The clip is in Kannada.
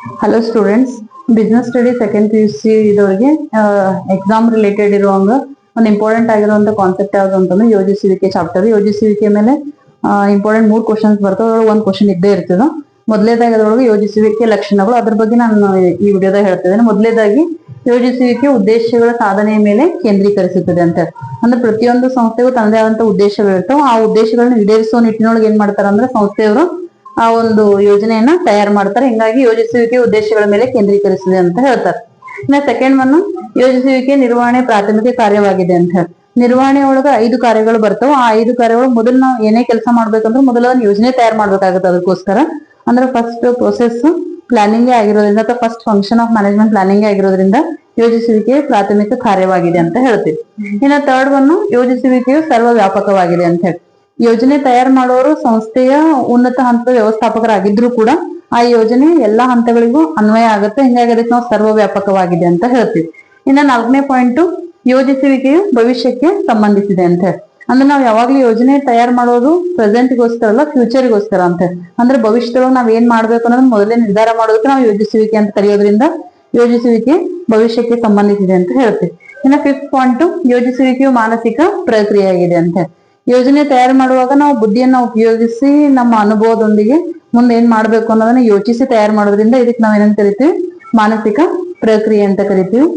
Hello students, business study second PUC ಇದವರಿಗೆ ಎಕ್ಸಾಮ್ ರಿಲೇಟೆಡ್ ಇರುವಂಗ ಒಂದು ಇಂಪಾರ್ಟೆಂಟ್ ಆಗಿರುವಂತ ಕಾನ್ಸೆಪ್ಟ್ ಯಾವ್ದು ಅಂತಂದ್ರೆ ಯೋಜಿಸುವಿಕೆ ಚಾಪ್ಟರ್. ಯೋಜಿಸುವಿಕೆ ಮೇಲೆ ಇಂಪಾರ್ಟೆಂಟ್ 3 ಕ್ವಶನ್ಸ್ ಬರ್ತವೆ. ಅದ್ರೊಳಗೆ ಒಂದು ಕ್ವಶನ್ ಇದ್ದೇ ಇರ್ತದ. ಮೊದಲೇದಾಗಿ ಅದ್ರೊಳಗೆ ಯೋಜಿಸುವಿಕೆ ಲಕ್ಷಣಗಳು, ಅದ್ರ ಬಗ್ಗೆ ನಾನು ಈ ವಿಡಿಯೋದಾಗ ಹೇಳ್ತಿದ್ದೇನೆ. ಮೊದಲೇದಾಗಿ ಯೋಜಿಸುವಿಕೆ ಉದ್ದೇಶಗಳ ಸಾಧನೆಯ ಮೇಲೆ ಕೇಂದ್ರೀಕರಿಸುತ್ತದೆ ಅಂತ. ಅಂದ್ರೆ ಪ್ರತಿಯೊಂದು ಸಂಸ್ಥೆಗೂ ತನ್ನದೇ ಆದಂತ ಉದ್ದೇಶಗಳಿರ್ತಾವ. ಆ ಉದ್ದೇಶಗಳನ್ನ ಈಡೇರಿಸುವ ನಿಟ್ಟಿನೊಳಗೆ ಏನ್ ಮಾಡ್ತಾರ ಅಂದ್ರೆ ಸಂಸ್ಥೆಯವರು ಆ ಒಂದು ಯೋಜನೆಯನ್ನ ತಯಾರು ಮಾಡ್ತಾರೆ. ಹಿಂಗಾಗಿ ಯೋಜಿಸುವಿಕೆ ಉದ್ದೇಶಗಳ ಮೇಲೆ ಕೇಂದ್ರೀಕರಿಸಿದೆ ಅಂತ ಹೇಳ್ತಾರೆ. ಇನ್ನ ಸೆಕೆಂಡ್ ಒನ್, ಯೋಜಿಸುವಿಕೆ ನಿರ್ವಹಣೆ ಪ್ರಾಥಮಿಕ ಕಾರ್ಯವಾಗಿದೆ ಅಂತ ಹೇಳಿ. ನಿರ್ವಹಣೆ ಒಳಗ 5 ಕಾರ್ಯಗಳು ಬರ್ತಾವ. ಆ 5 ಕಾರ್ಯಗಳು ಮೊದಲು ನಾವು ಏನೇ ಕೆಲಸ ಮಾಡ್ಬೇಕಂದ್ರೆ ಮೊದಲ ಯೋಜನೆ ತಯಾರು ಮಾಡ್ಬೇಕಾಗುತ್ತೆ. ಅದಕ್ಕೋಸ್ಕರ ಅಂದ್ರೆ ಫಸ್ಟ್ ಪ್ರೊಸೆಸ್ ಪ್ಲಾನಿಂಗ್ ಆಗಿರೋದ್ರಿಂದ ಅಥವಾ first function of management planning ಆಗಿರೋದ್ರಿಂದ ಯೋಜಿಸುವಿಕೆ ಪ್ರಾಥಮಿಕ ಕಾರ್ಯವಾಗಿದೆ ಅಂತ ಹೇಳ್ತೀವಿ. ಇನ್ನು ಥರ್ಡ್ ಒನ್, ಯೋಜಿಸುವಿಕೆಯು ಸರ್ವ ವ್ಯಾಪಕವಾಗಿದೆ ಅಂತ ಹೇಳಿ. ಯೋಜನೆ ತಯಾರು ಮಾಡೋರು ಸಂಸ್ಥೆಯ ಉನ್ನತ ಹಂತದ ವ್ಯವಸ್ಥಾಪಕರಾಗಿದ್ರು ಕೂಡ ಆ ಯೋಜನೆ ಎಲ್ಲಾ ಹಂತಗಳಿಗೂ ಅನ್ವಯ ಆಗುತ್ತೆ. ಹಿಂಗಾಗಿ ಅದಕ್ಕೆ ನಾವು ಸರ್ವ ವ್ಯಾಪಕವಾಗಿದೆ ಅಂತ ಹೇಳ್ತೀವಿ. ಇನ್ನ 4ನೇ ಪಾಯಿಂಟ್, ಯೋಜಿಸುವಿಕೆಯು ಭವಿಷ್ಯಕ್ಕೆ ಸಂಬಂಧಿಸಿದೆ ಅಂತ ಹೇಳಿ. ಅಂದ್ರೆ ನಾವು ಯಾವಾಗ್ಲೂ ಯೋಜನೆ ತಯಾರು ಮಾಡೋದು ಪ್ರೆಸೆಂಟ್ಗೋಸ್ಕರ ಅಲ್ಲ, ಫ್ಯೂಚರ್ಗೋಸ್ಕರ ಅಂತ ಹೇಳಿ. ಅಂದ್ರೆ ಭವಿಷ್ಯದೊಳಗೆ ನಾವ್ ಏನ್ ಮಾಡ್ಬೇಕು ಅನ್ನೋದನ್ನ ಮೊದಲೇ ನಿರ್ಧಾರ ಮಾಡೋದಕ್ಕೆ ನಾವು ಯೋಜಿಸುವಿಕೆ ಅಂತ ಕರೆಯೋದ್ರಿಂದ ಯೋಜಿಸುವಿಕೆ ಭವಿಷ್ಯಕ್ಕೆ ಸಂಬಂಧಿಸಿದೆ ಅಂತ ಹೇಳ್ತೀವಿ. ಇನ್ನ 5th ಪಾಯಿಂಟ್, ಯೋಜಿಸುವಿಕೆಯು ಮಾನಸಿಕ ಪ್ರಕ್ರಿಯೆಯಾಗಿದೆ ಅಂತ ಹೇಳಿ. ಯೋಜನೆ ತಯಾರು ಮಾಡುವಾಗ ನಾವು ಬುದ್ಧಿಯನ್ನ ಉಪಯೋಗಿಸಿ ನಮ್ಮ ಅನುಭವದೊಂದಿಗೆ ಮುಂದೆ ಏನ್ ಮಾಡ್ಬೇಕು ಅನ್ನೋದನ್ನ ಯೋಚಿಸಿ ತಯಾರು ಮಾಡೋದ್ರಿಂದ ಇದಕ್ಕೆ ನಾವ್ ಏನಂತ ಕರಿತೀವಿ, ಮಾನಸಿಕ ಪ್ರಕ್ರಿಯೆ ಅಂತ ಕರಿತೀವಿ.